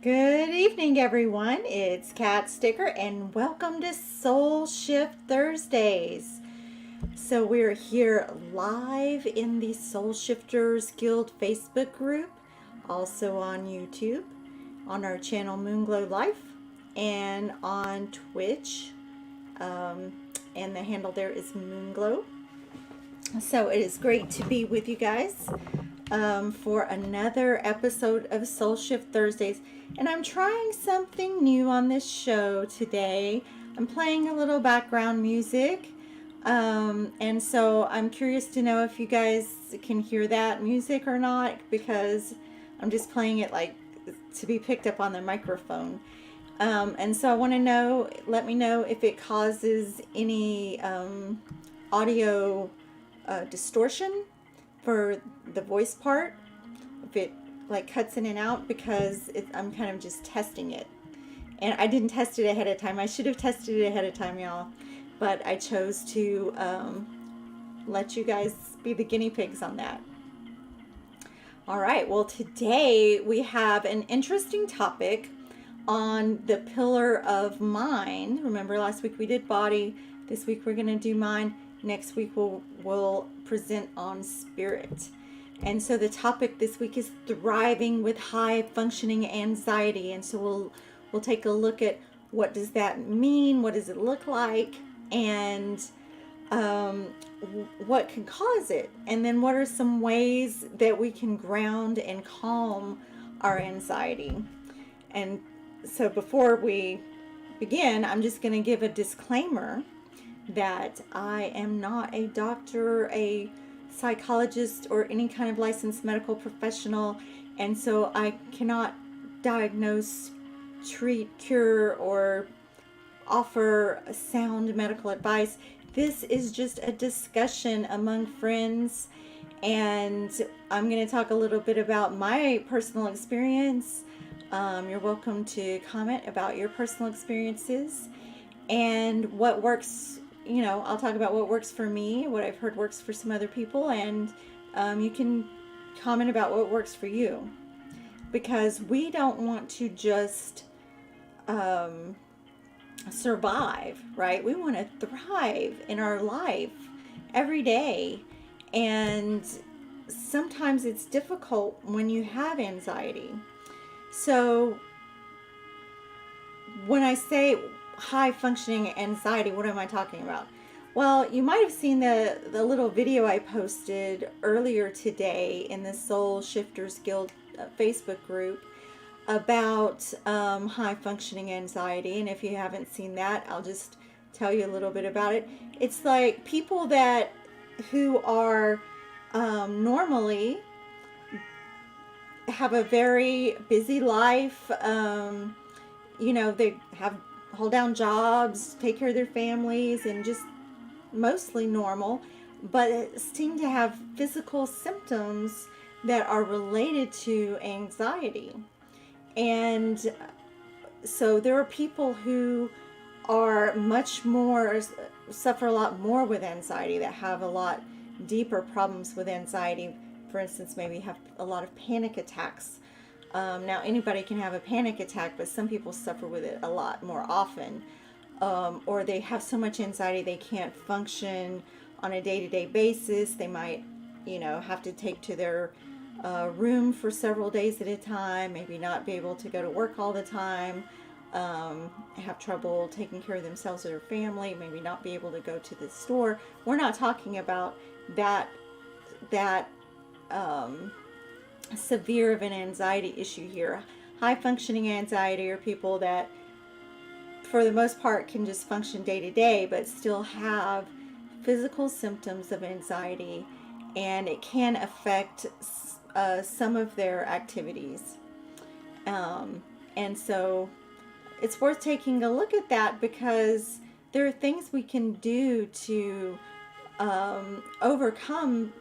Good evening, everyone. It's Kat Sticker, and welcome to Soul Shift Thursdays. So, we're here live in the Soul Shifters Guild Facebook group, also on YouTube, on our channel Moonglow Life, and on Twitch. And the handle there is Moonglow. So, it is great to be with you guys for another episode of Soul Shift Thursdays. And I'm trying something new on this show today. I'm playing a little background music. And so I'm curious to know if you guys can hear that music or not, because I'm just playing it like to be picked up on the microphone. And so I want to know, let me know if it causes any audio distortion for the voice part, if it like cuts in and out, because I'm kind of just testing it, and I didn't test it ahead of time. I should have tested it ahead of time, y'all, but I chose to let you guys be the guinea pigs on that. All right, well, today we have an interesting topic on the pillar of mind. Remember, last week we did body. This week we're going to do mind. Next week we'll present on spirit. And so the topic this week is thriving with high functioning anxiety. And so we'll take a look at what does that mean, what does it look like, and what can cause it, and then what are some ways that we can ground and calm our anxiety. And so before we begin, I'm just going to give a disclaimer that I am not a doctor, a psychologist, or any kind of licensed medical professional, and so I cannot diagnose, treat, cure, or offer sound medical advice. This is just a discussion among friends, and I'm going to talk a little bit about my personal experience. You're welcome to comment about your personal experiences and what works. I'll talk about what works for me, what I've heard works for some other people, and you can comment about what works for you, because we don't want to just survive, right? We want to thrive in our life every day, and sometimes it's difficult when you have anxiety. So when I say high functioning anxiety, what am I talking about? Well, you might have seen the little video I posted earlier today in the Soul Shifters Guild Facebook group about high functioning anxiety. And if you haven't seen that, I'll just tell you a little bit about it. It's like people who are normally have a very busy life. They hold down jobs, take care of their families, and just mostly normal, but seem to have physical symptoms that are related to anxiety. And so there are people who are suffer a lot more with anxiety, that have a lot deeper problems with anxiety. For instance, maybe have a lot of panic attacks. Now, anybody can have a panic attack, but some people suffer with it a lot more often. Or they have so much anxiety they can't function on a day-to-day basis. They might, have to take to their room for several days at a time, maybe not be able to go to work all the time, have trouble taking care of themselves or their family, maybe not be able to go to the store. We're not talking about that severe of an anxiety issue here. High functioning anxiety are people that for the most part can just function day to day, but still have physical symptoms of anxiety, and it can affect some of their activities. And so it's worth taking a look at that, because there are things we can do to overcome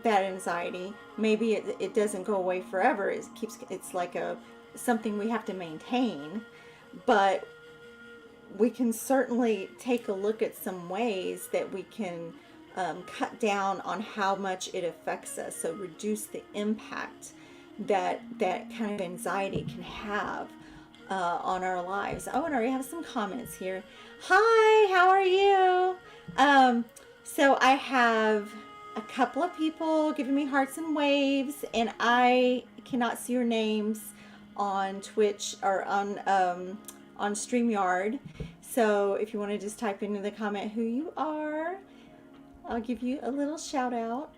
that anxiety. Maybe it doesn't go away forever. It's like something we have to maintain, but we can certainly take a look at some ways that we can cut down on how much it affects us, so reduce the impact that kind of anxiety can have on our lives. Oh, and I already have some comments here. Hi, how are you? So I have a couple of people giving me hearts and waves, and I cannot see your names on Twitch or on StreamYard. So if you want to just type into the comment who you are, I'll give you a little shout out.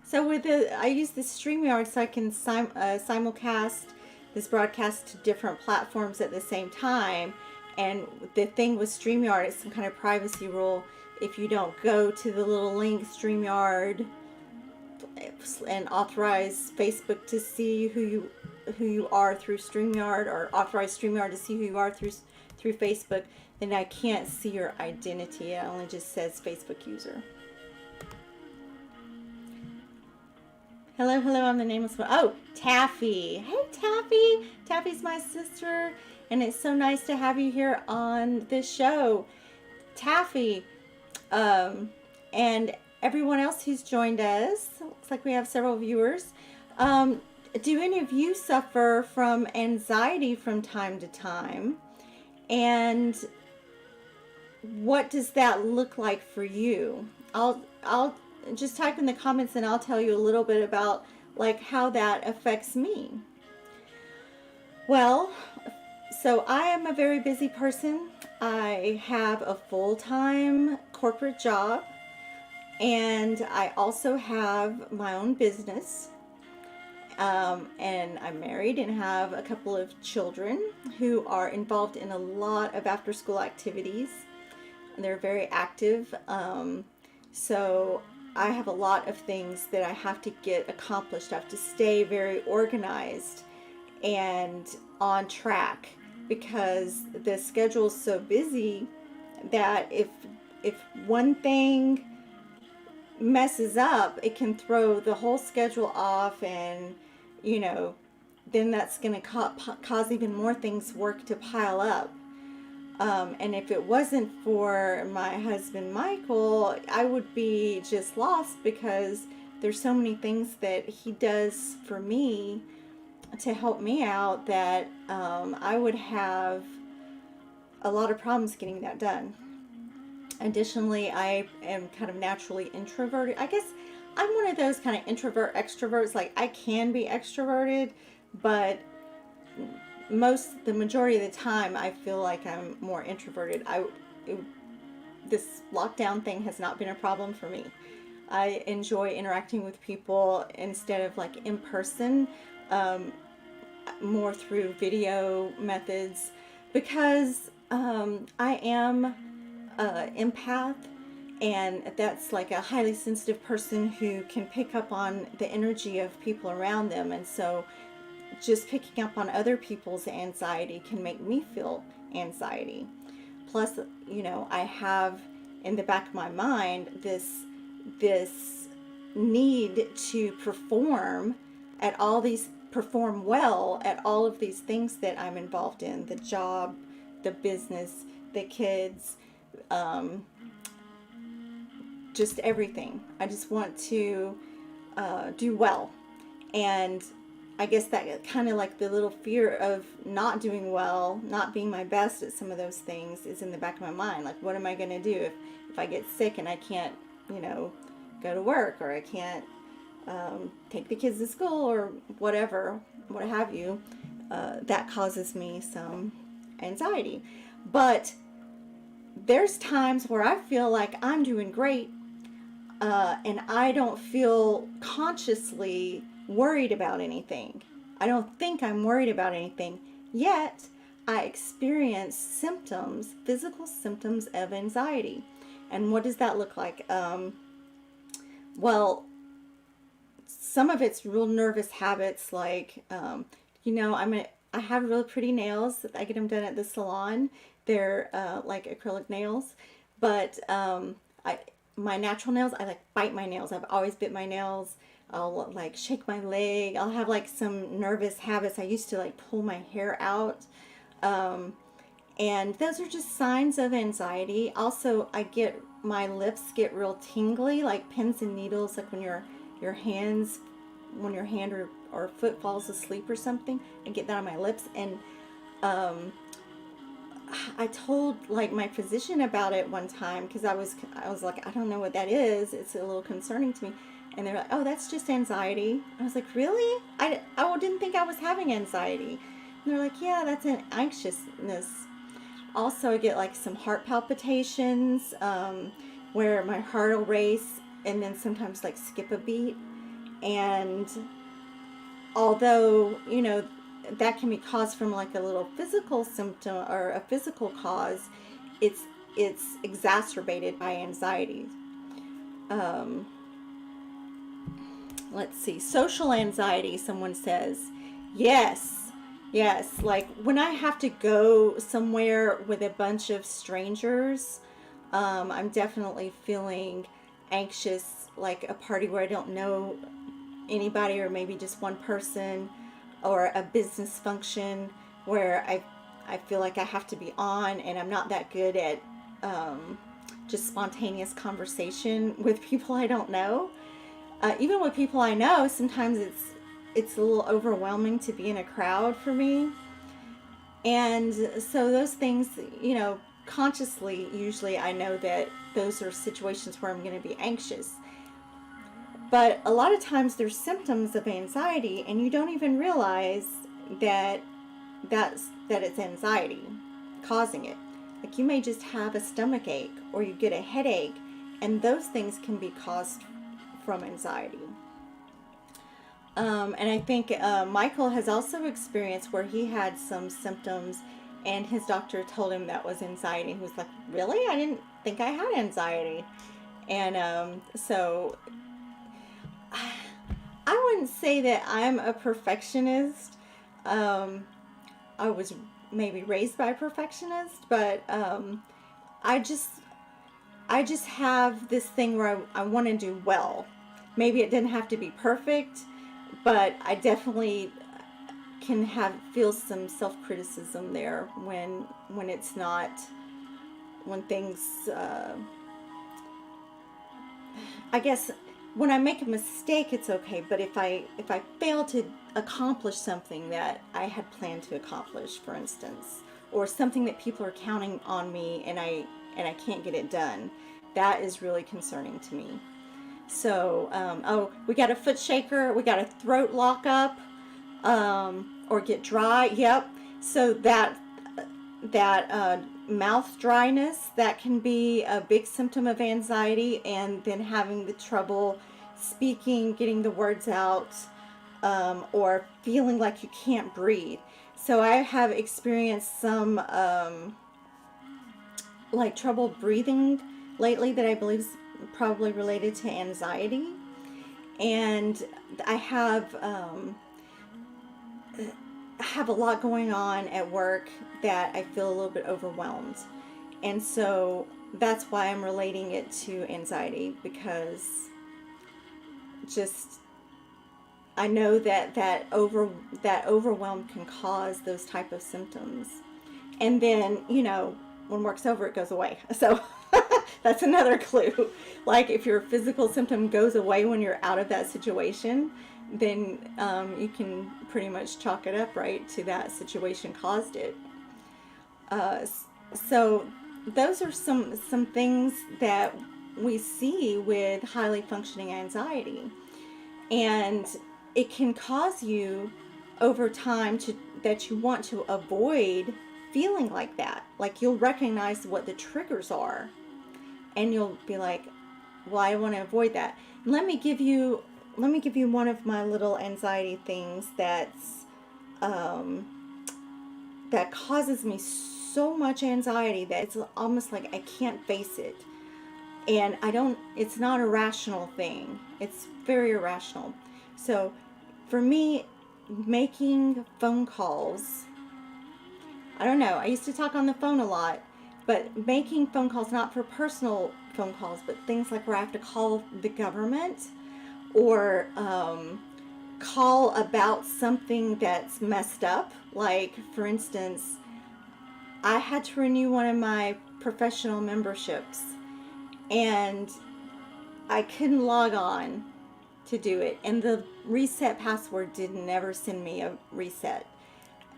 So I use this StreamYard so I can simulcast this broadcast to different platforms at the same time. And the thing with StreamYard is some kind of privacy rule. If you don't go to the little link StreamYard and authorize Facebook to see who you are through StreamYard, or authorize StreamYard to see who you are through Facebook, then I can't see your identity. It only just says Facebook user. Hello, I'm the nameless one. Oh, Taffy. Hey, Taffy. Taffy's my sister, and it's so nice to have you here on this show. Taffy, and everyone else who's joined us. Looks like we have several viewers. Do any of you suffer from anxiety from time to time? And what does that look like for you? I'll just type in the comments and I'll tell you a little bit about like how that affects me. Well, so I am a very busy person. I have a full-time corporate job, and I also have my own business. And I'm married and have a couple of children who are involved in a lot of after-school activities. They're very active. So I have a lot of things that I have to get accomplished. I have to stay very organized and on track because the schedule is so busy that if one thing messes up, it can throw the whole schedule off, and then that's going to cause even more work to pile up. And if it wasn't for my husband, Michael, I would be just lost because there's so many things that he does for me to help me out that I would have a lot of problems getting that done. Additionally, I am kind of naturally introverted. I guess I'm one of those kind of introvert extroverts. Like, I can be extroverted, but the majority of the time I feel like I'm more introverted. This lockdown thing has not been a problem for me. I enjoy interacting with people instead of like in person, more through video methods, because I am an empath, and that's like a highly sensitive person who can pick up on the energy of people around them, and so just picking up on other people's anxiety can make me feel anxiety. Plus, I have in the back of my mind this need to perform well at all of these things that I'm involved in: the job, the business, the kids, just everything. I just want to do well. And I guess that kind of like the little fear of not doing well, not being my best at some of those things is in the back of my mind. Like, what am I going to do if I get sick and I can't, go to work, or I can't take the kids to school, or what have you. That causes me some anxiety. But there's times where I feel like I'm doing great, and I don't feel consciously worried about anything. I don't think I'm worried about anything, yet I experience physical symptoms of anxiety. And what does that look like? Well, some of it's real nervous habits, like I have really pretty nails. I get them done at the salon. They're like acrylic nails, but my natural nails, I like bite my nails. I've always bit my nails. I'll like shake my leg. I'll have like some nervous habits. I used to like pull my hair out. And those are just signs of anxiety. Also, my lips get real tingly, like pins and needles, like when your hands when your hand or foot falls asleep or something, and get that on my lips. And I told like my physician about it one time because I was like, I don't know what that is. It's a little concerning to me. And they're like, oh, that's just anxiety. I was like, really? I didn't think I was having anxiety. And they're like, yeah, that's an anxiousness. Also, I get like some heart palpitations, where my heart will race and then sometimes like skip a beat. And although, that can be caused from like a little physical symptom or a physical cause, it's exacerbated by anxiety. Um, let's see, social anxiety, someone says. Yes, yes. Like when I have to go somewhere with a bunch of strangers, I'm definitely feeling anxious, like a party where I don't know anybody or maybe just one person, or a business function where I feel like I have to be on, and I'm not that good at just spontaneous conversation with people I don't know. Even with people I know, sometimes it's a little overwhelming to be in a crowd for me. And so those things, consciously, usually I know that those are situations where I'm going to be anxious. But a lot of times there's symptoms of anxiety and you don't even realize that that it's anxiety causing it. Like you may just have a stomach ache or you get a headache, and those things can be caused from anxiety. And I think Michael has also experienced where he had some symptoms and his doctor told him that was anxiety. He was like, really? I didn't think I had anxiety. And so I wouldn't say that I'm a perfectionist. I was maybe raised by a perfectionist, but I just I just have this thing where I want to do well. Maybe it didn't have to be perfect, but I definitely can feel some self-criticism there when it's not, when things I guess when I make a mistake it's okay, but if I fail to accomplish something that I had planned to accomplish, for instance, or something that people are counting on me and I can't get it done, that is really concerning to me. So, oh, we got a foot shaker, we got a throat lock up, or get dry. Yep. So that mouth dryness, that can be a big symptom of anxiety, and then having the trouble speaking, getting the words out, or feeling like you can't breathe. So I have experienced some like trouble breathing lately that I believe is probably related to anxiety. And I have a lot going on at work that I feel a little bit overwhelmed. And so that's why I'm relating it to anxiety, because just I know that overwhelm can cause those type of symptoms. And then, when work's over, it goes away. So that's another clue. Like if your physical symptom goes away when you're out of that situation, then you can pretty much chalk it up right to that situation caused it. So those are some things that we see with highly functioning anxiety, and it can cause you over time that you want to avoid feeling like that. Like you'll recognize what the triggers are, and you'll be like, well, I want to avoid that. And let me give you one of my little anxiety things that causes me so much anxiety that it's almost like I can't face it. And it's not a rational thing. It's very irrational. So for me, making phone calls, I don't know, I used to talk on the phone a lot, but making phone calls, not for personal phone calls, but things like where I have to call the government, or call about something that's messed up. Like, for instance, I had to renew one of my professional memberships, and I couldn't log on. to do it, and the reset password didn't ever send me a reset.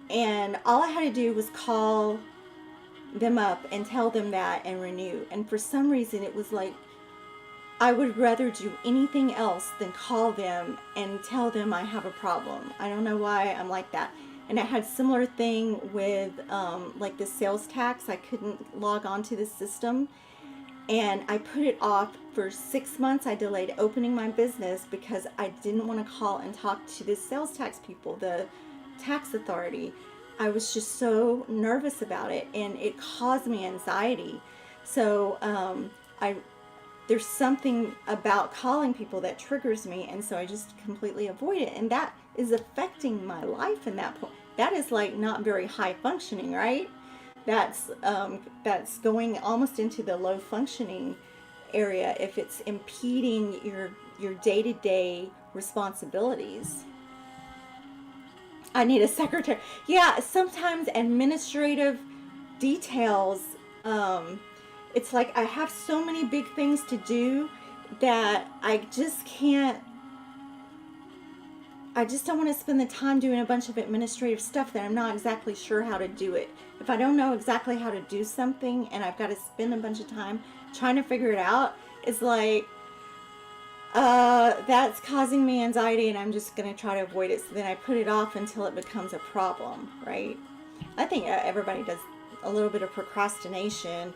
And all I had to do was call them up and tell them that and renew. And for some reason, it was like I would rather do anything else than call them and tell them I have a problem. I don't know why I'm like that. And I had similar thing with like the sales tax. I couldn't log on to the system, and I put it off for 6 months. I delayed opening my business because I didn't want to call and talk to the sales tax people, the tax authority. I was just so nervous about it, and it caused me anxiety. So I there's something about calling people that triggers me, and so I just completely avoid it, and that is affecting my life in that point. That is like not very high functioning, right? That's going almost into the low functioning area if it's impeding your day-to-day responsibilities. I need a secretary. Yeah, sometimes administrative details, it's like I have so many big things to do that I just can't, I just don't want to spend the time doing a bunch of administrative stuff that I'm not exactly sure how to do it. If I don't know exactly how to do something and I've got to spend a bunch of time trying to figure it out, it's like, that's causing me anxiety, and I'm just going to try to avoid it. So then I put it off until it becomes a problem, right? I think everybody does a little bit of procrastination.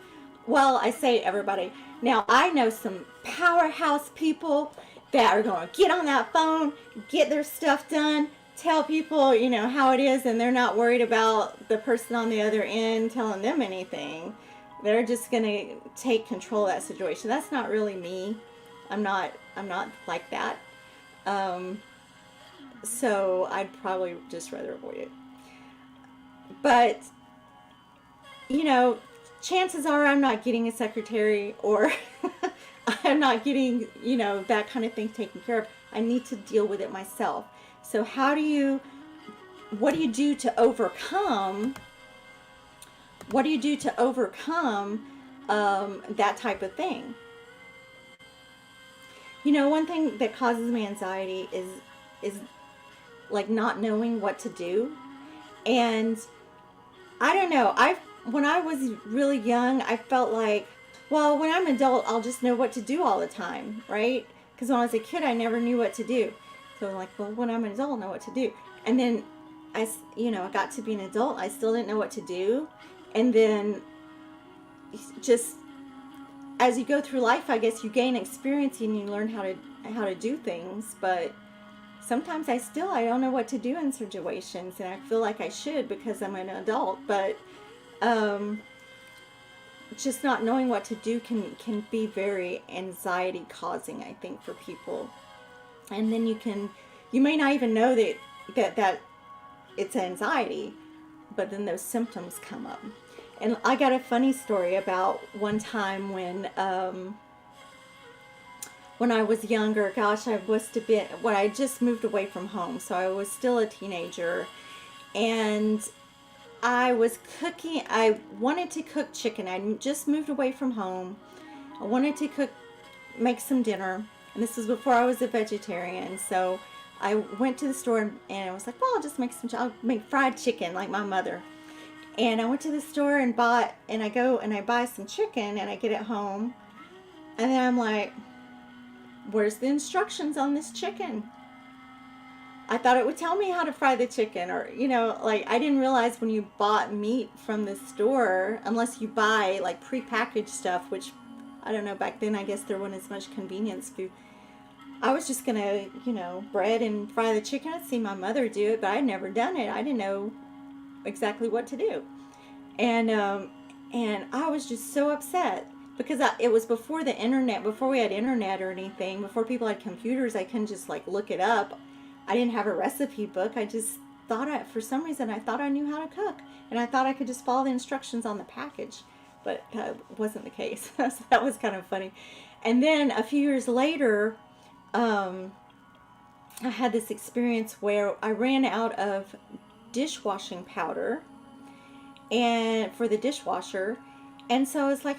Well, I say everybody. Now, I know some powerhouse people that are going to get on that phone, get their stuff done, tell people, how it is, and they're not worried about the person on the other end telling them anything. They're just going to take control of that situation. That's not really me. I'm not like that. So I'd probably just rather avoid it. But, chances are I'm not getting a secretary, or I'm not getting, that kind of thing taken care of. I need to deal with it myself. So what do you do to overcome that type of thing? One thing that causes me anxiety is like not knowing what to do. And I don't know, when I was really young, I felt like, well, when I'm an adult, I'll just know what to do all the time, right? Because when I was a kid, I never knew what to do. So I'm like, well, when I'm an adult, I'll know what to do. And then I got to be an adult, I still didn't know what to do. And then just as you go through life, I guess you gain experience and you learn how to do things. But sometimes I don't know what to do in situations, and I feel like I should because I'm an adult. But just not knowing what to do can be very anxiety causing, I think, for people. And then you may not even know that it's anxiety, but then those symptoms come up. And I got a funny story about one time when I was younger. Gosh, I just moved away from home, so I was still a teenager, and I was cooking. I wanted to cook chicken. I just moved away from home. I wanted to make some dinner, and this was before I was a vegetarian. So I went to the store and I was like, well, I'll make fried chicken like my mother. And I went to the store and I buy some chicken, and I get it home, and then I'm like, where's the instructions on this chicken? I thought it would tell me how to fry the chicken, or, like, I didn't realize when you bought meat from the store, unless you buy like prepackaged stuff, which I don't know, back then I guess there wasn't as much convenience food. I was just gonna, bread and fry the chicken. I'd seen my mother do it, but I'd never done it. I didn't know exactly what to do. And I was just so upset because it was before the internet, before we had internet or anything, before people had computers. I couldn't just like look it up. I didn't have a recipe book. I just for some reason, I thought I knew how to cook, and I thought I could just follow the instructions on the package, but that wasn't the case. So that was kind of funny. And then a few years later, I had this experience where I ran out of dishwashing powder and for the dishwasher, and so I was like,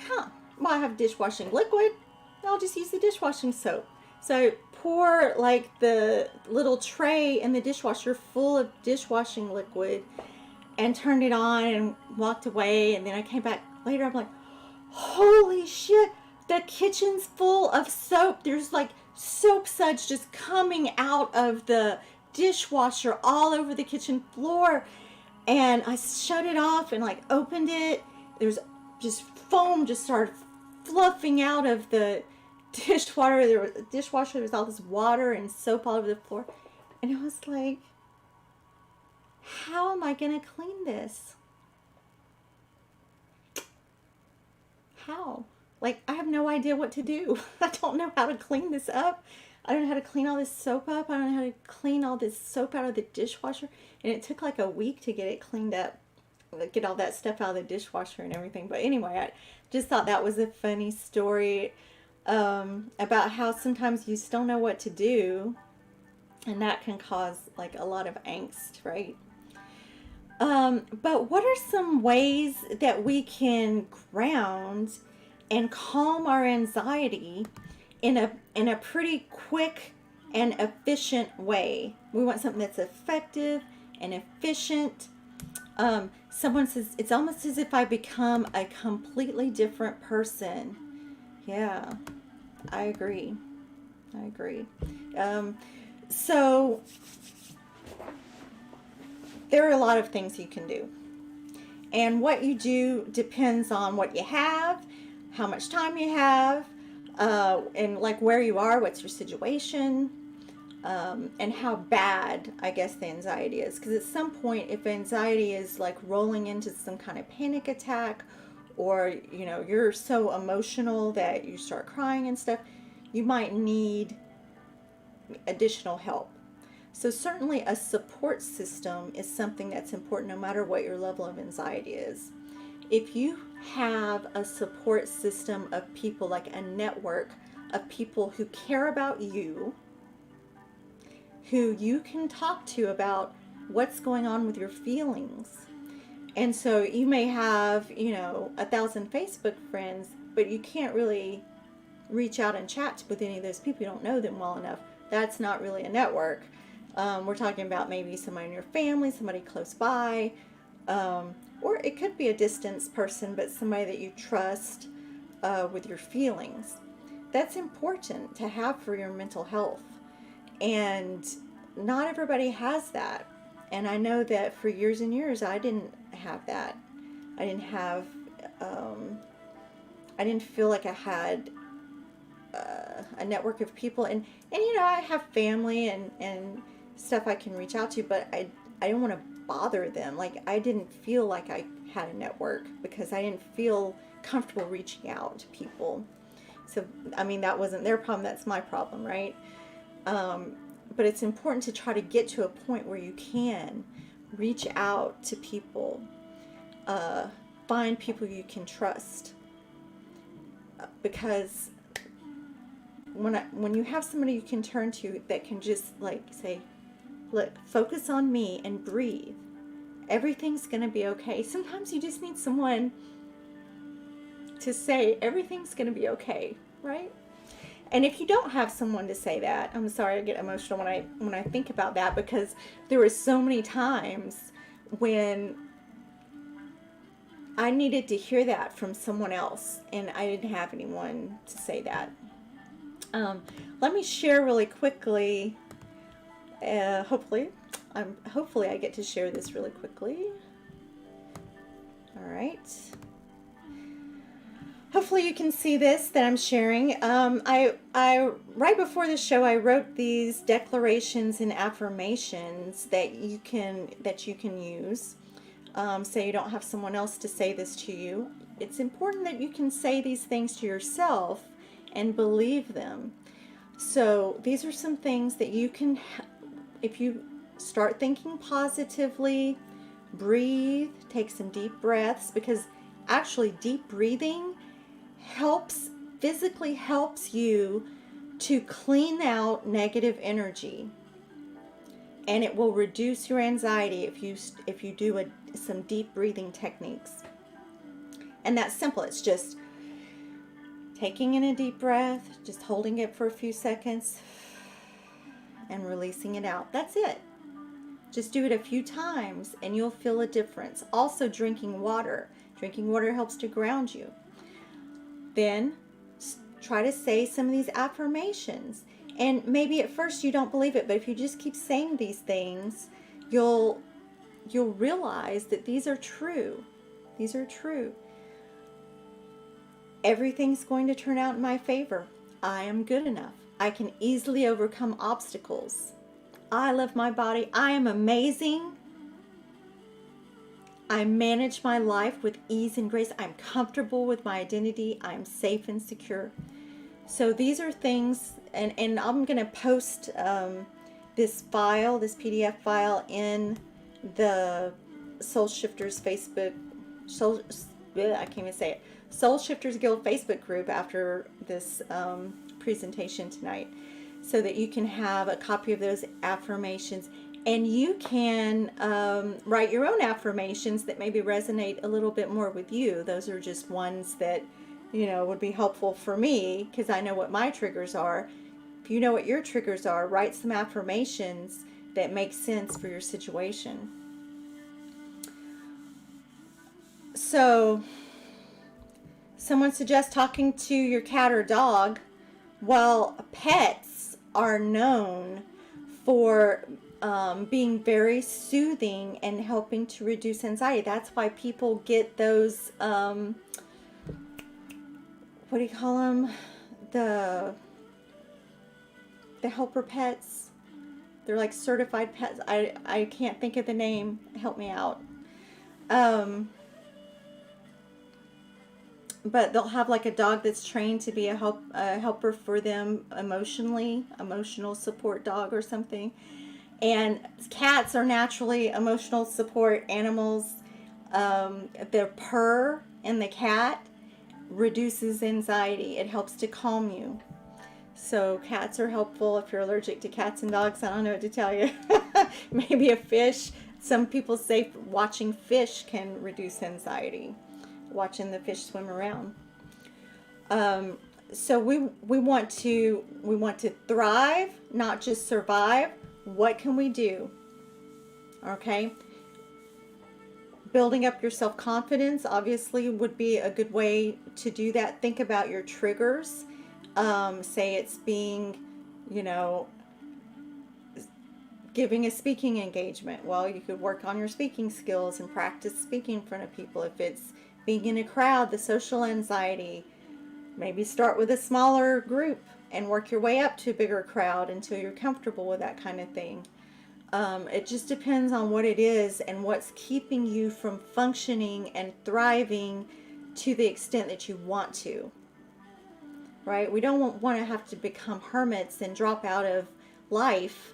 well, I have dishwashing liquid, I'll just use the dishwashing soap. So I pour like the little tray in the dishwasher full of dishwashing liquid and turned it on and walked away. And then I came back later. I'm like, holy shit, the kitchen's full of soap. There's like soap suds just coming out of the dishwasher all over the kitchen floor. And I shut it off and like opened it. There's just foam just started fluffing out of the dishwasher. There was all this water and soap all over the floor. And I was like, how am I going to clean this? How? Like, I have no idea what to do. I don't know how to clean this up. I don't know how to clean all this soap up. I don't know how to clean all this soap out of the dishwasher. And it took like a week to get it cleaned up, get all that stuff out of the dishwasher and everything. But anyway, I just thought that was a funny story about how sometimes you just don't know what to do. And that can cause like a lot of angst, right? But what are some ways that we can ground and calm our anxiety in a pretty quick and efficient way? We want something that's effective and efficient. Someone says, it's almost as if I become a completely different person. Yeah, I agree. So there are a lot of things you can do. And what you do depends on what you have, how much time you have, and like where you are, what's your situation, and how bad, I guess, the anxiety is. Because at some point, if anxiety is like rolling into some kind of panic attack, or, you know, you're so emotional that you start crying and stuff, you might need additional help. So certainly a support system is something that's important no matter what your level of anxiety is. If you have a support system of people, like a network of people who care about you, who you can talk to about what's going on with your feelings. And so you may have, you know, 1,000 Facebook friends, but you can't really reach out and chat with any of those people. You don't know them well enough. That's not really a network. We're talking about maybe somebody in your family, somebody close by, or it could be a distance person, but somebody that you trust with your feelings. That's important to have for your mental health. And not everybody has that. And I know that for years and years, I didn't have that. I didn't have, I didn't feel like I had a network of people. And you know, I have family and stuff I can reach out to, but I don't want to bother them. Like, I didn't feel like I had a network because I didn't feel comfortable reaching out to people. So, I mean, that wasn't their problem, that's my problem, right? But it's important to try to get to a point where you can reach out to people, find people you can trust, because when you have somebody you can turn to that can just like say, look, focus on me and breathe. Everything's going to be okay. Sometimes you just need someone to say everything's going to be okay, right? And if you don't have someone to say that, I'm sorry, I get emotional when I think about that, because there were so many times when I needed to hear that from someone else, and I didn't have anyone to say that. Let me share really quickly. Hopefully I get to share this really quickly. All right. Hopefully you can see this that I'm sharing. I right before the show, I wrote these declarations and affirmations that you can use. Say you don't have someone else to say this to you. It's important that you can say these things to yourself and believe them. So these are some things that you can, if you start thinking positively, breathe, take some deep breaths, because actually deep breathing physically helps you to clean out negative energy, and it will reduce your anxiety if you do some deep breathing techniques. And that's simple. It's just taking in a deep breath, just holding it for a few seconds, and releasing it out. That's it. Just do it a few times and you'll feel a difference. Also, drinking water. Drinking water helps to ground you. Then try to say some of these affirmations. And maybe at first you don't believe it, but if you just keep saying these things, you'll realize that these are true. These are true. Everything's going to turn out in my favor. I am good enough. I can easily overcome obstacles. I love my body. I am amazing. I manage my life with ease and grace. I'm comfortable with my identity. I'm safe and secure. So these are things, and I'm going to post this file, this PDF file, in the Soul Shifters Facebook, I can't even say it, Soul Shifters Guild Facebook group after this presentation tonight, so that you can have a copy of those affirmations, and you can write your own affirmations that maybe resonate a little bit more with you. Those are just ones that, you know, would be helpful for me because I know what my triggers are. If you know what your triggers are, write some affirmations that make sense for your situation. So, someone suggests talking to your cat or dog. Well, pets are known for being very soothing and helping to reduce anxiety. That's why people get those, what do you call them? The helper pets. They're like certified pets. I can't think of the name. Help me out. But they'll have like a dog that's trained to be a helper for them emotionally, emotional support dog or something. And cats are naturally emotional support animals. Their purr in the cat reduces anxiety. It helps to calm you. So cats are helpful if you're allergic to cats and dogs. I don't know what to tell you. Maybe a fish. Some people say watching fish can reduce anxiety. Watching the fish swim around. So we want to thrive, not just survive. What can we do? Okay. Building up your self-confidence obviously would be a good way to do that. Think about your triggers. Say it's being, you know, giving a speaking engagement. Well, you could work on your speaking skills and practice speaking in front of people. If it's being in a crowd, the social anxiety, maybe start with a smaller group and work your way up to a bigger crowd until you're comfortable with that kind of thing. It just depends on what it is and what's keeping you from functioning and thriving to the extent that you want to. Right? We don't want to have to become hermits and drop out of life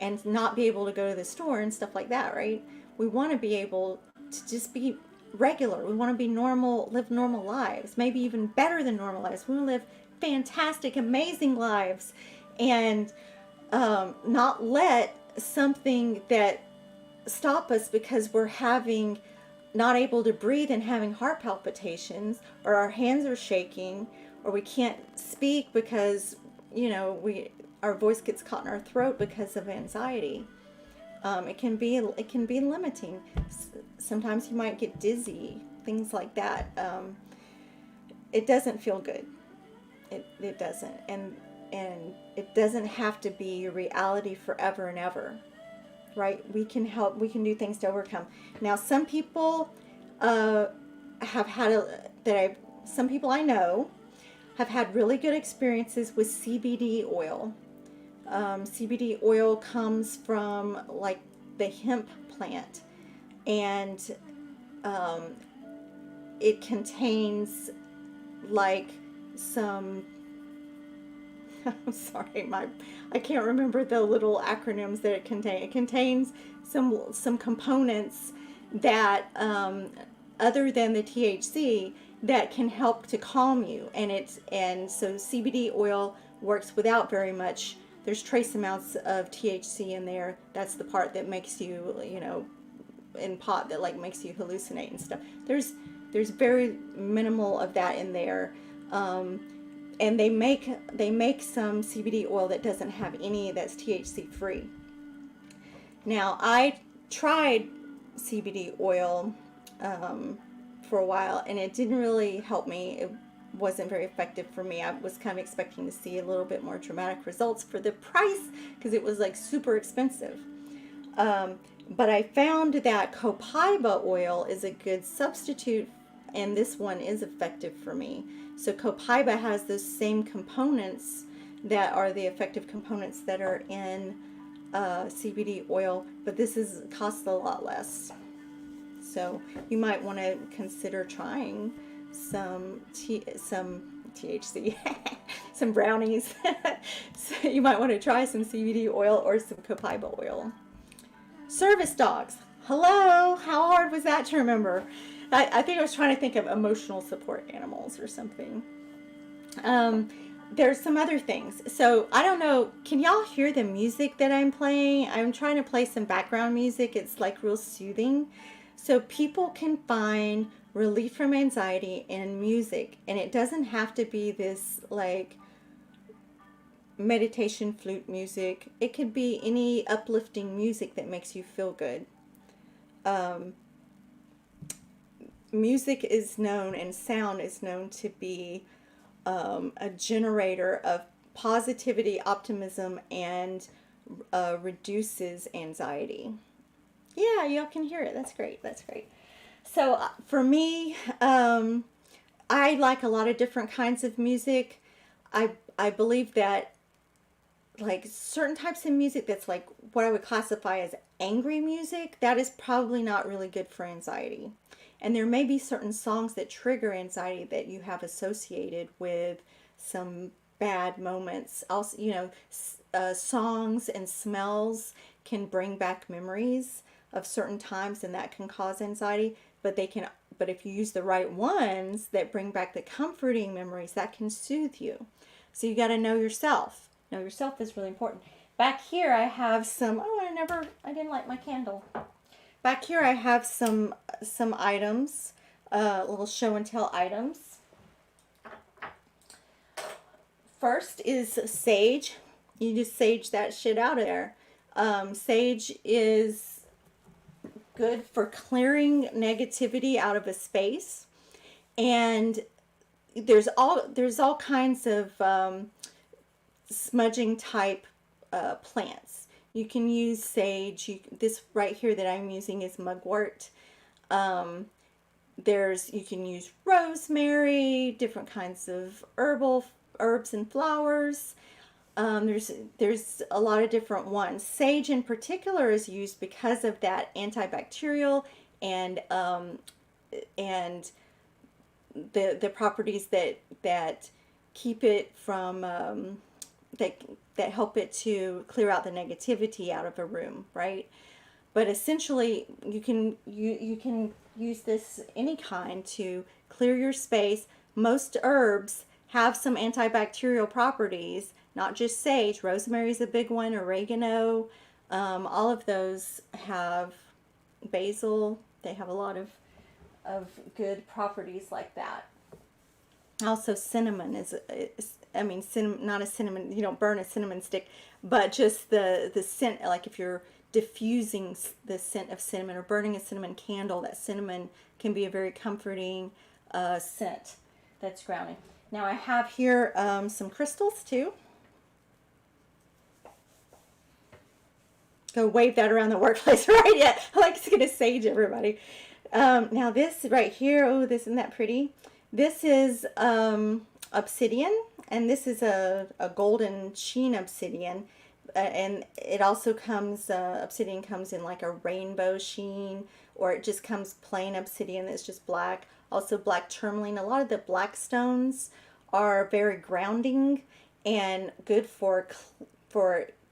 and not be able to go to the store and stuff like that, right? We want to be able to just be regular. We want to be normal, live normal lives, maybe even better than normal lives. We want to live fantastic, amazing lives, and not let something that stop us because we're not able to breathe and having heart palpitations, or our hands are shaking, or we can't speak because, you know, our voice gets caught in our throat because of anxiety. It can be limiting. Sometimes you might get dizzy, things like that. It doesn't feel good. It doesn't, and it doesn't have to be your reality forever and ever, right? We can help. We can do things to overcome. Now, some people some people I know have had really good experiences with CBD oil. CBD oil comes from like the hemp plant, and it contains like some I'm sorry, I can't remember the little acronyms that it contains. It contains some components that other than the THC that can help to calm you, and so CBD oil works without very much. There's trace amounts of THC in there. That's the part that makes you, you know, in pot, that like makes you hallucinate and stuff. There's very minimal of that in there. and they make some CBD oil that doesn't have any, that's THC free. Now I tried CBD oil for a while, and it didn't really help me. It wasn't very effective for me. I was kind of expecting to see a little bit more dramatic results for the price because it was like super expensive. Um, but I found that copaiba oil is a good substitute, and this one is effective for me. So copaiba has those same components that are the effective components that are in CBD oil, but this is costs a lot less. So you might want to consider trying some THC, some brownies. So you might want to try some CBD oil or some copaiba oil. Service dogs. Hello. How hard was that to remember? I think I was trying to think of emotional support animals or something. Um, there's some other things. So I don't know. Can y'all hear the music that I'm playing? I'm trying to play some background music. It's like real soothing. So people can find relief from anxiety in music. And it doesn't have to be this like meditation flute music. It could be any uplifting music that makes you feel good. Um, Music is known, and sound is known to be a generator of positivity, optimism, and reduces anxiety. Yeah, y'all can hear it. That's great. That's great. So for me, I like a lot of different kinds of music. I believe that like certain types of music that's like what I would classify as angry music, that is probably not really good for anxiety. And there may be certain songs that trigger anxiety that you have associated with some bad moments. Also, songs and smells can bring back memories of certain times, and that can cause anxiety. But if you use the right ones that bring back the comforting memories, that can soothe you. So you got to know yourself. Know yourself is really important. Back here I have some, I didn't light my candle. Back here I have some items, little show and tell items. First is sage. You just sage that shit out of there. Sage is good for clearing negativity out of a space, and there's all kinds of smudging type plants. You can use sage. This right here that I'm using is mugwort. Um, you can use rosemary, different kinds of herbs and flowers. There's a lot of different ones. Sage in particular is used because of that antibacterial and the properties that keep it from that help it to clear out the negativity out of a room, right? But essentially, you can use this any kind to clear your space. Most herbs have some antibacterial properties, not just sage. Rosemary is a big one. Oregano, all of those have basil. They have a lot of good properties like that. Also, cinnamon cinnamon, not a cinnamon, you don't burn a cinnamon stick, but just the scent, like if you're diffusing the scent of cinnamon or burning a cinnamon candle, that cinnamon can be a very comforting scent that's grounding. Now I have here some crystals too. Go wave that around the workplace, right? Yeah, I like to sage everybody. Now this right here, oh, isn't that pretty? This is obsidian, and this is a golden sheen obsidian. And it also comes, obsidian comes in like a rainbow sheen, or it just comes plain obsidian that's just black. Also black tourmaline. A lot of the black stones are very grounding and good for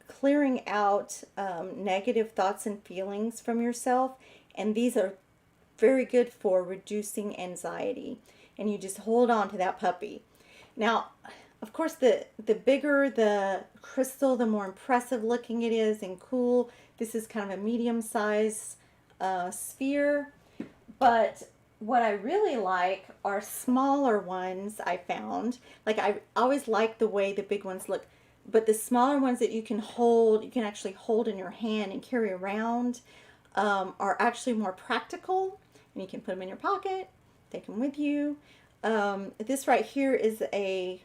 clearing out negative thoughts and feelings from yourself. And these are very good for reducing anxiety. And you just hold on to that puppy. Now, of course, the bigger the crystal, the more impressive looking it is and cool. This is kind of a medium size sphere, but what I really like are smaller ones I found. Like I always like the way the big ones look, but the smaller ones that you can hold, you can actually hold in your hand and carry around, are actually more practical, and you can put them in your pocket, take them with you. This right here is a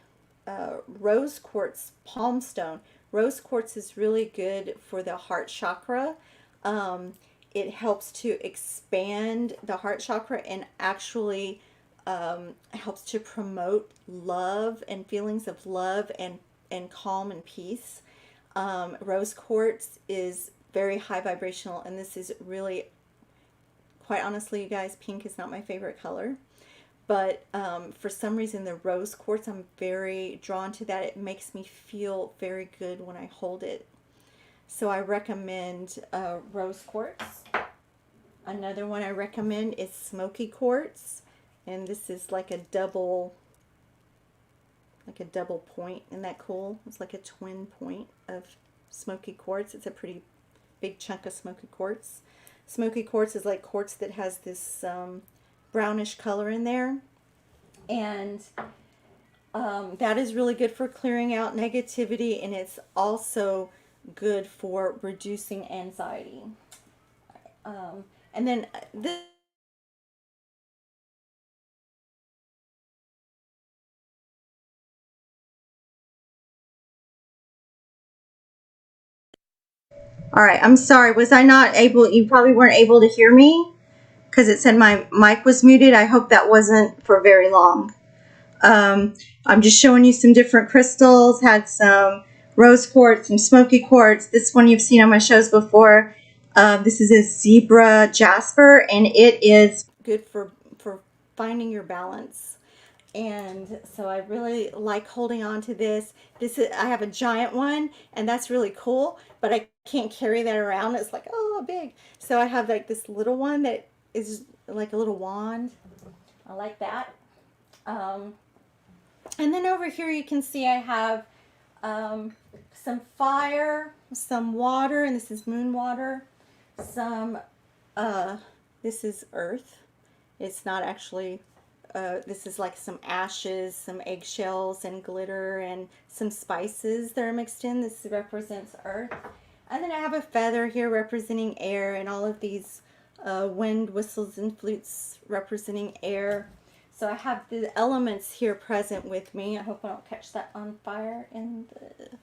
rose quartz palm stone. Rose quartz is really good for the heart chakra. Um, it helps to expand the heart chakra and actually helps to promote love and feelings of love and calm and peace. Rose quartz is very high vibrational, and this is really, quite honestly, you guys, pink is not my favorite color. But for some reason, the rose quartz, I'm very drawn to that. It makes me feel very good when I hold it. So I recommend rose quartz. Another one I recommend is smoky quartz. And this is like a double point. Isn't that cool? It's like a twin point of smoky quartz. It's a pretty big chunk of smoky quartz. Smoky quartz is like quartz that has this brownish color in there. And that is really good for clearing out negativity, and it's also good for reducing anxiety. And then this. All right, I'm sorry. Was I not able? You probably weren't able to hear me because it said my mic was muted. I hope that wasn't for very long. I'm just showing you some different crystals. Had some rose quartz, some smoky quartz. This one you've seen on my shows before. This is a zebra jasper, and it is good for finding your balance. And so I really like holding on to this. I have a giant one, and that's really cool, but I can't carry that around. It's like, oh, big. So I have like this little one that is like a little wand. I like that. Um, and then over here you can see I have some fire, some water, and this is moon water. Some, this is earth. It's not actually, this is like some ashes, some eggshells and glitter and some spices that are mixed in. This represents earth. And then I have a feather here representing air, and all of these wind whistles and flutes representing air. So I have the elements here present with me. I hope I don't catch that on fire in the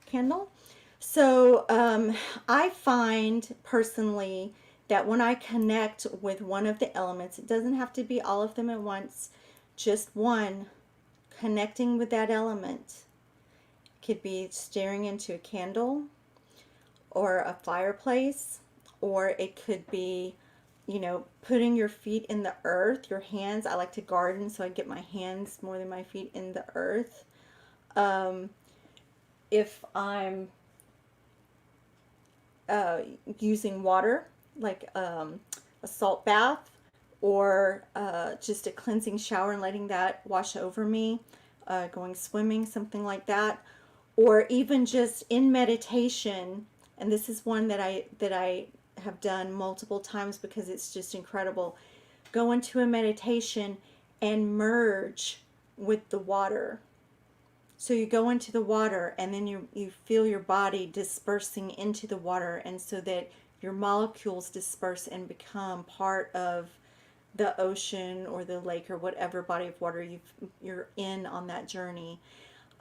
candle. So I find personally that when I connect with one of the elements, it doesn't have to be all of them at once, just one, connecting with that element. Could be staring into a candle or a fireplace, or it could be, putting your feet in the earth, your hands. I like to garden, so I get my hands more than my feet in the earth. Um, if I'm using water, like a salt bath, or just a cleansing shower and letting that wash over me, going swimming, something like that, or even just in meditation. And this is one that I have done multiple times because it's just incredible. Go into a meditation and merge with the water. So you go into the water, and then you feel your body dispersing into the water, and so that your molecules disperse and become part of the ocean or the lake or whatever body of water you're in on that journey.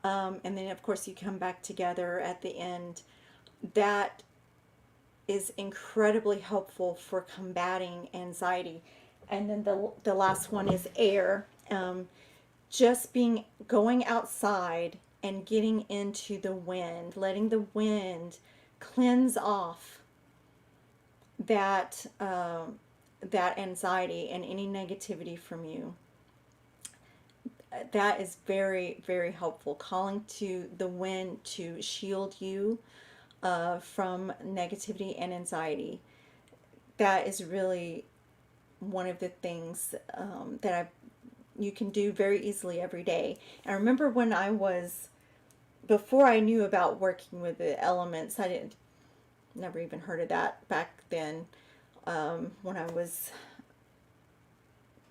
And then, of course, you come back together at the end. That is incredibly helpful for combating anxiety. And then the last one is air. Just going outside and getting into the wind, letting the wind cleanse off that anxiety and any negativity from you. That is very, very helpful. Calling to the wind to shield you from negativity and anxiety. That is really one of the things that you can do very easily every day. And I remember when before I knew about working with the elements, I didn't never even heard of that back then, when I was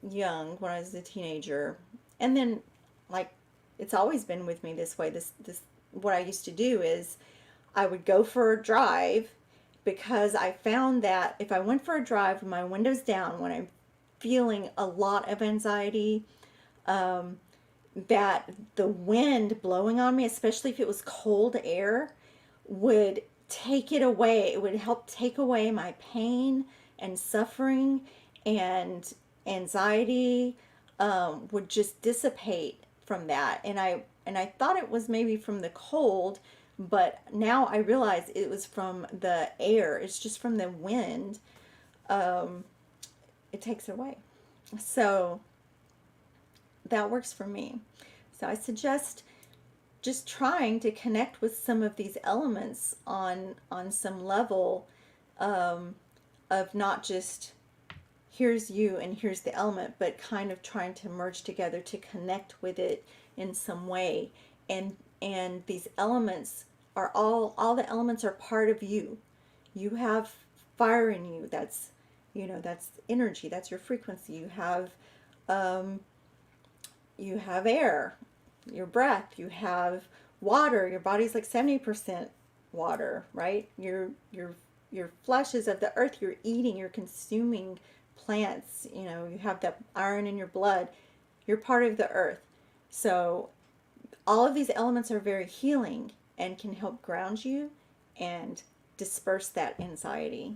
young, when I was a teenager, and then like it's always been with me this way. This what I used to do is I would go for a drive because I found that if I went for a drive with my windows down when I'm feeling a lot of anxiety, um, that the wind blowing on me, especially if it was cold air, would take it away. It would help take away my pain and suffering, and anxiety would just dissipate from that. And I thought it was maybe from the cold, but now I realize it was from the air. It's just from the wind. Um, it takes it away. So that works for me. So I suggest just trying to connect with some of these elements on some level, um, of not just here's you and here's the element, but kind of trying to merge together to connect with it in some way. And these elements are all the elements are part of you. You have fire in you. That's, that's energy. That's your frequency. Um, you have air, your breath. You have water. Your body's like 70% water, right? Your flesh is of the earth. You're eating. You're consuming plants. You have that iron in your blood. You're part of the earth. So all of these elements are very healing and can help ground you and disperse that anxiety.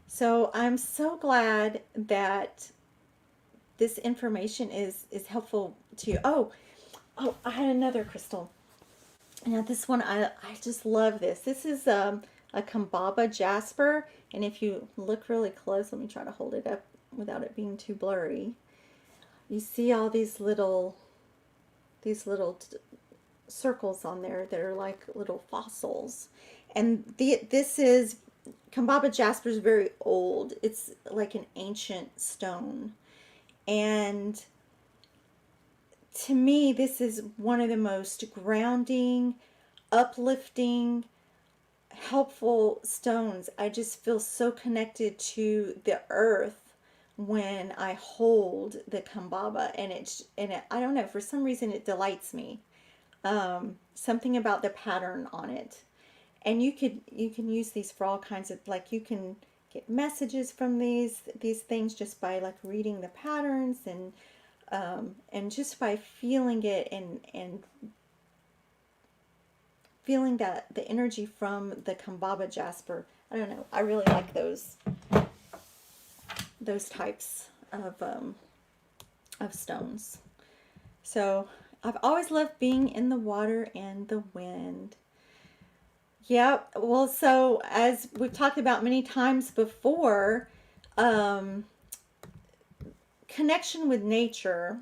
So I'm so glad that this information is helpful to you. Oh, I had another crystal. Now this one, I just love this. This is a Kambaba jasper, and if you look really close, let me try to hold it up without it being too blurry. You see all these little circles on there that are like little fossils, and this is Kambaba jasper is very old. It's like an ancient stone, and to me, this is one of the most grounding, uplifting, helpful stones. I just feel so connected to the earth when I hold the Kambaba, and I don't know, for some reason it delights me. Something about the pattern on it. And you can use these for all kinds of, like, you can get messages from these things just by like reading the patterns, and just by feeling it, and feeling that the energy from the Kambaba jasper. I don't know. I really like those types of stones. So I've always loved being in the water and the wind. Yeah, well, so as we've talked about many times before, um, connection with nature,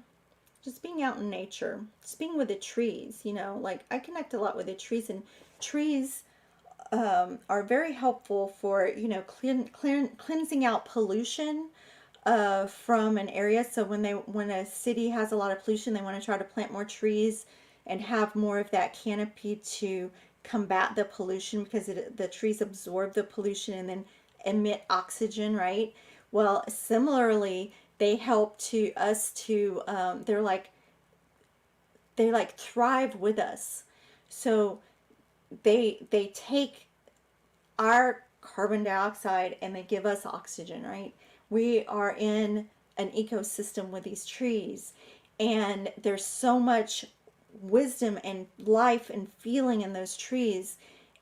just being out in nature, just being with the trees, like I connect a lot with the trees, and trees are very helpful for, cleansing out pollution from an area. So when a city has a lot of pollution, they want to try to plant more trees and have more of that canopy to combat the pollution, because the trees absorb the pollution and then emit oxygen, right? Well, similarly, they help to us to they like thrive with us. So they take our carbon dioxide and they give us oxygen, right? We are in an ecosystem with these trees, and there's so much wisdom and life and feeling in those trees,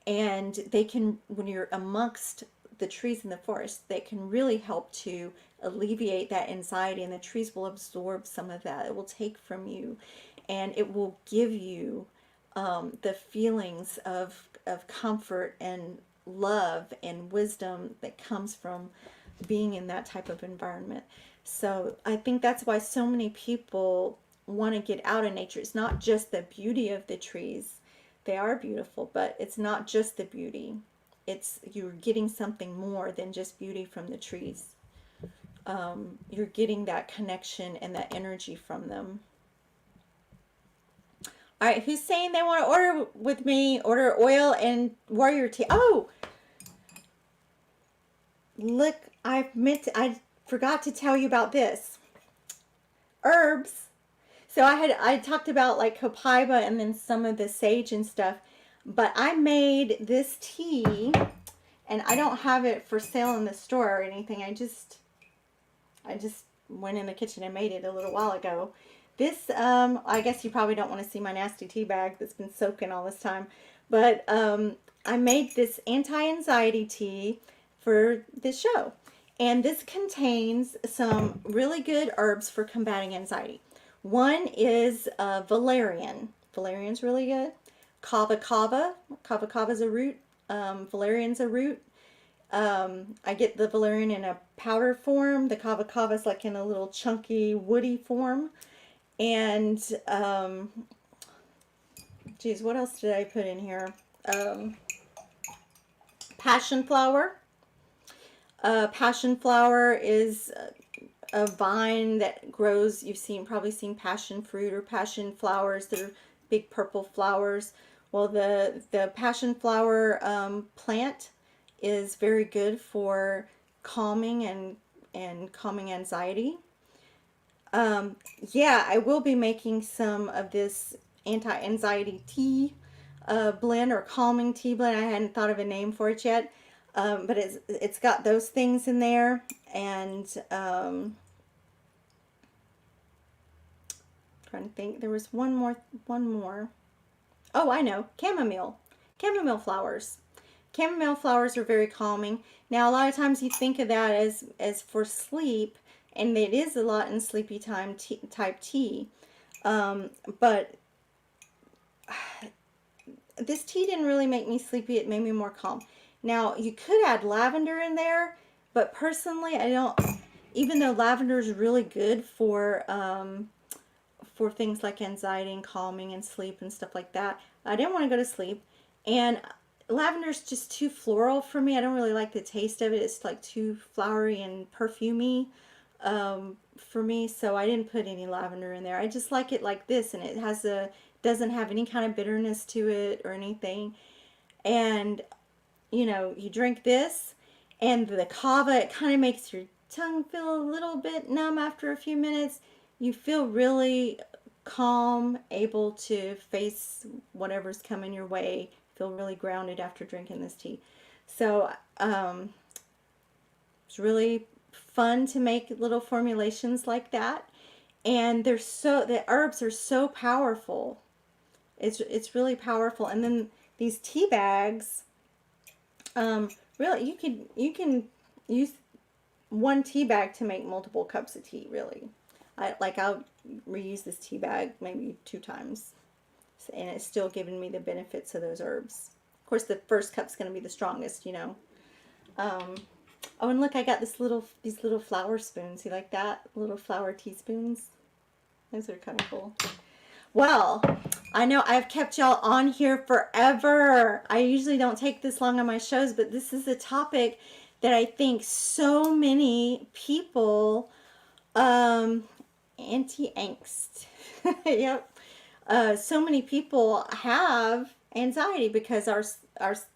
and they can, when you're amongst the trees in the forest, they can really help to alleviate that anxiety, and the trees will absorb some of that. It will take from you, and it will give you the feelings of comfort and love and wisdom that comes from being in that type of environment. So I think that's why so many people want to get out in nature. It's not just the beauty of the trees. They are beautiful, but it's not just the beauty. It's, you're getting something more than just beauty from the trees. You're getting that connection and that energy from them. All right, who's saying they want to order with me? Order oil and warrior tea. Oh, look, I forgot to tell you about this. herbs. So I talked about like copaiba and then some of the sage and stuff, but I made this tea, and I don't have it for sale in the store or anything. I just went in the kitchen and made it a little while ago. This, I guess you probably don't want to see my nasty tea bag that's been soaking all this time, but I made this anti-anxiety tea for this show. And this contains some really good herbs for combating anxiety. One is valerian. Valerian's really good. Kava kava. Kava kava is a root. Valerian's a root. I get the valerian in a powder form. The kava kava is like in a little chunky woody form. And geez, what else did I put in here? Passion flower. Passion flower is a vine that grows. You've probably seen passion fruit or passion flowers. They're big purple flowers. Well, the passion flower plant is very good for calming and calming anxiety. Yeah, I will be making some of this anti-anxiety tea blend or calming tea blend. I hadn't thought of a name for it yet, but it's got those things in there, and trying to think. There was one more. Oh, I know, chamomile flowers. Chamomile flowers are very calming. Now, a lot of times you think of that as for sleep, and it is a lot in sleepy time type tea. But this tea didn't really make me sleepy. It made me more calm. Now, you could add lavender in there, but personally, I don't. Even though lavender is really good for things like anxiety and calming and sleep and stuff like that, I didn't want to go to sleep. And lavender's just too floral for me. I don't really like the taste of it. It's like too flowery and perfumey for me, so I didn't put any lavender in there. I just like it like this, and it doesn't have any kind of bitterness to it or anything. And you drink this, and the kava, it kind of makes your tongue feel a little bit numb after a few minutes. You feel really calm, able to face whatever's coming your way, feel really grounded after drinking this tea. So it's really fun to make little formulations like that, and the herbs are so powerful. It's really powerful. And then these tea bags, really you can use one tea bag to make multiple cups of tea. Really, I'll reuse this tea bag maybe 2 times, and it's still giving me the benefits of those herbs. Of course, the first cup's going to be the strongest, Oh, and look, I got these little flower spoons. You like that? Little flower teaspoons. Those are kind of cool. Well, I know I've kept y'all on here forever. I usually don't take this long on my shows, but this is a topic that I think so many people, anti-angst. Yep. So many people have anxiety because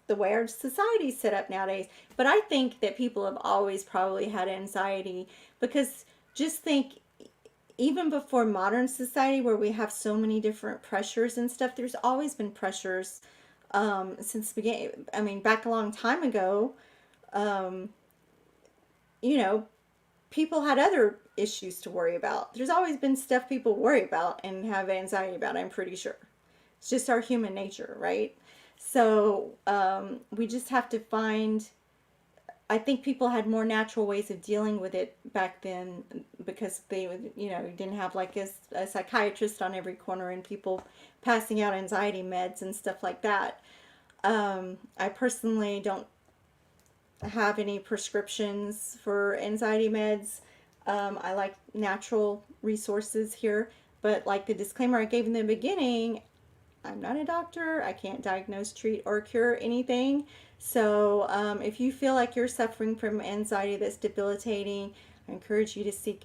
the way our society's set up nowadays. But I think that people have always probably had anxiety, because just think, even before modern society, where we have so many different pressures and stuff, there's always been pressures since the beginning. I mean, back a long time ago, people had other issues to worry about. There's always been stuff people worry about and have anxiety about, I'm pretty sure. It's just our human nature, right? So we just have to find, I think people had more natural ways of dealing with it back then, because they would, you didn't have like a psychiatrist on every corner and people passing out anxiety meds and stuff like that. I personally don't have any prescriptions for anxiety meds. I like natural resources here, but like the disclaimer I gave in the beginning, I'm not a doctor. I can't diagnose, treat, or cure anything. So if you feel like you're suffering from anxiety that's debilitating, I encourage you to seek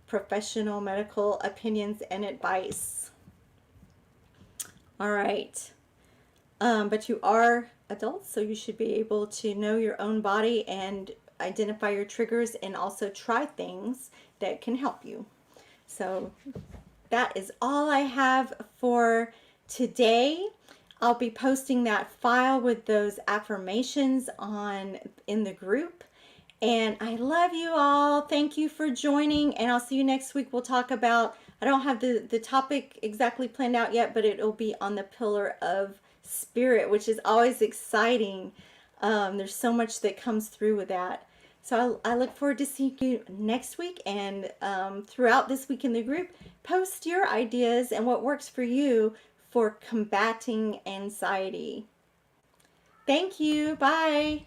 professional medical opinions and advice. All right. But you are adults, so you should be able to know your own body and identify your triggers, and also try things that can help you. So that is all I have for today. I'll be posting that file with those affirmations on in the group. And I love you all. Thank you for joining, and I'll see you next week. We'll talk about, I don't have the topic exactly planned out yet, but it'll be on the pillar of spirit, which is always exciting. There's so much that comes through with that. So I look forward to seeing you next week, and throughout this week in the group, post your ideas and what works for you for combating anxiety. Thank you. Bye.